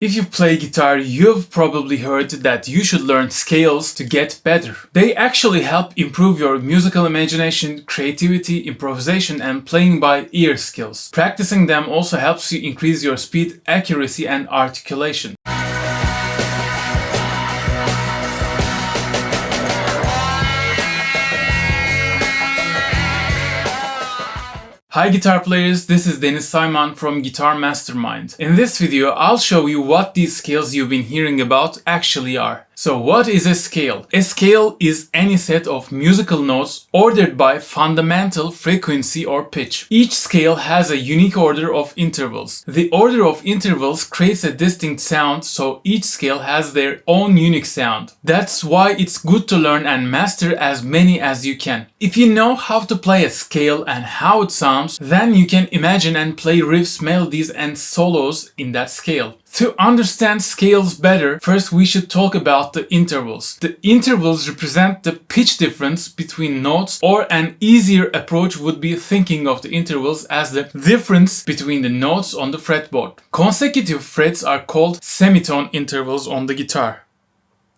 If you play guitar, you've probably heard that you should learn scales to get better. They actually help improve your musical imagination, creativity, improvisation, and playing by ear skills. Practicing them also helps you increase your speed, accuracy, and articulation. Hi guitar players, this is Deniz Sayman from Guitar Mastermind. In this video, I'll show you what these scales you've been hearing about actually are. So what is a scale? A scale is any set of musical notes ordered by fundamental frequency or pitch. Each scale has a unique order of intervals. The order of intervals creates a distinct sound, so each scale has their own unique sound. That's why it's good to learn and master as many as you can. If you know how to play a scale and how it sounds, then you can imagine and play riffs, melodies, and solos in that scale. To understand scales better, first we should talk about the intervals. The intervals represent the pitch difference between notes, or an easier approach would be thinking of the intervals as the difference between the notes on the fretboard. Consecutive frets are called semitone intervals on the guitar.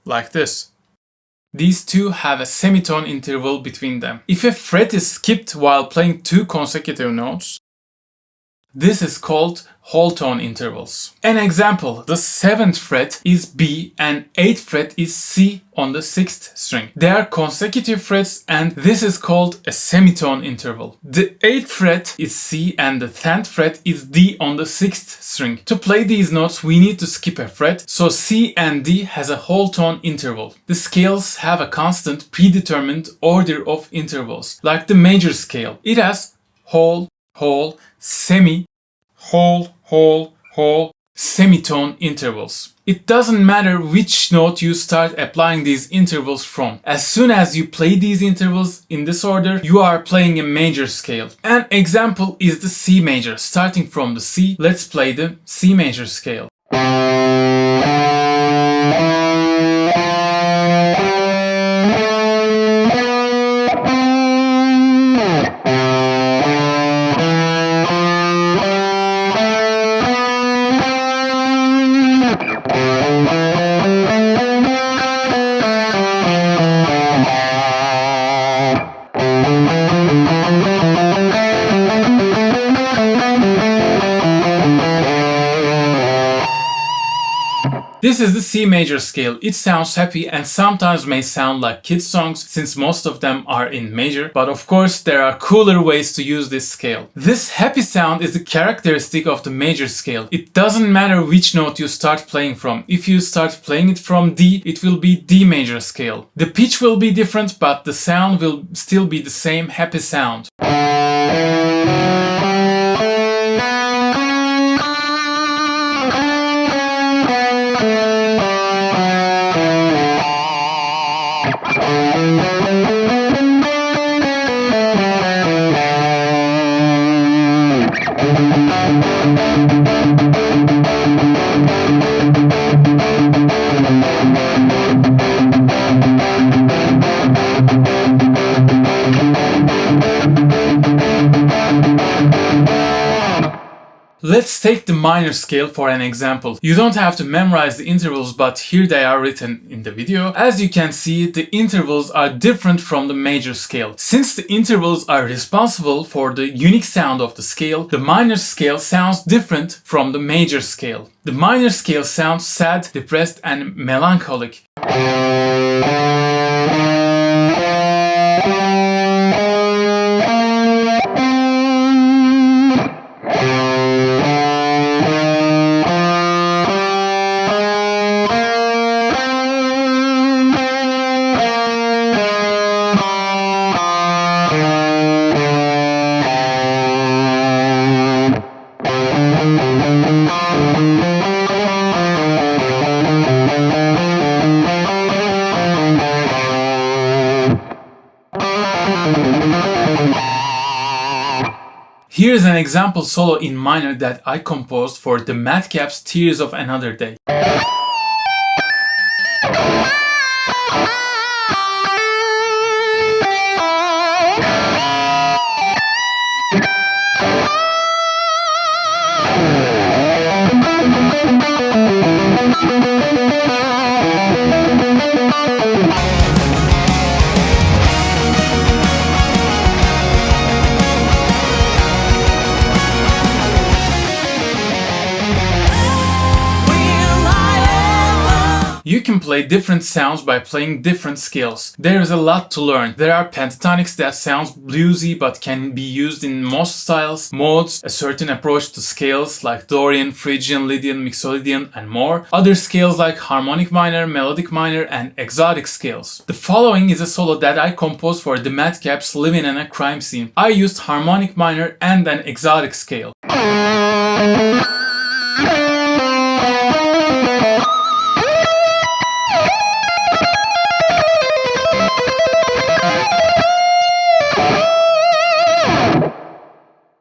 Like this. These two have a semitone interval between them. If a fret is skipped while playing two consecutive notes, this is called whole tone intervals. An example, the 7th fret is B and 8th fret is C on the 6th string. They are consecutive frets and this is called a semitone interval. The 8th fret is C and the 10th fret is D on the 6th string. To play these notes we need to skip a fret, so C and D has a whole tone interval. The scales have a constant predetermined order of intervals, like the major scale. It has whole, whole, semi, whole, whole, whole, semitone intervals. It doesn't matter which note you start applying these intervals from. As soon as you play these intervals in this order, you are playing a major scale. An example is the C major. Starting from the C, let's play the C major scale. This is the C major scale. It sounds happy and sometimes may sound like kids songs since most of them are in major, but of course there are cooler ways to use this scale. This happy sound is the characteristic of the major scale. It doesn't matter which note you start playing from. If you start playing it from D, it will be D major scale. The pitch will be different, but the sound will still be the same happy sound. Let's take the minor scale for an example. You don't have to memorize the intervals, but here they are written in the video. As you can see, the intervals are different from the major scale. Since the intervals are responsible for the unique sound of the scale, the minor scale sounds different from the major scale. The minor scale sounds sad, depressed, and melancholic. Here's an example solo in minor that I composed for the Madcap's Tears of Another Day. You can play different sounds by playing different scales. There is a lot to learn. There are pentatonics that sounds bluesy but can be used in most styles, modes, a certain approach to scales like Dorian, Phrygian, Lydian, Mixolydian, and more. Other scales like harmonic minor, melodic minor, and exotic scales. The following is a solo that I composed for the Madcaps living in a crime scene. I used harmonic minor and an exotic scale.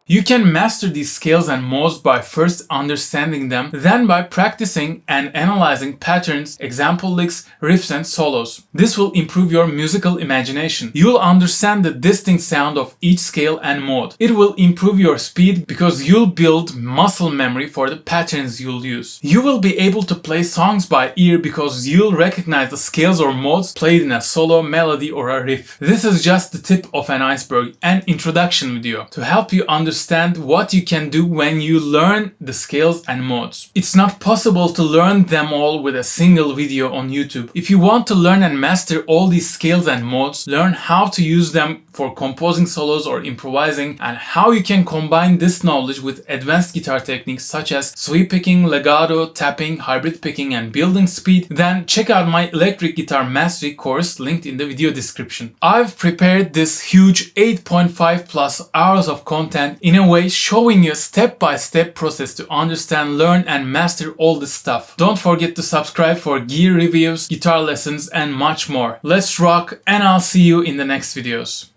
You can master these scales and modes by first understanding them, then by practicing and analyzing patterns, example licks, riffs, and solos. This will improve your musical imagination. You will understand the distinct sound of each scale and mode. It will improve your speed because you'll build muscle memory for the patterns you'll use. You will be able to play songs by ear because you'll recognize the scales or modes played in a solo, melody, or a riff. This is just the tip of an iceberg, an introduction video to help you understand what you can do when you learn the scales and modes. It's not possible to learn them all with a single video on YouTube. If you want to learn and master all these scales and modes, learn how to use them for composing solos or improvising, and how you can combine this knowledge with advanced guitar techniques such as sweep picking, legato, tapping, hybrid picking, and building speed, then check out my electric guitar mastery course linked in the video description. I've prepared this huge 8.5 plus hours of content in a way showing you a step-by-step process to understand, learn, and master all this stuff. Don't forget to subscribe for gear reviews, guitar lessons, and much more. Let's rock, and I'll see you in the next videos.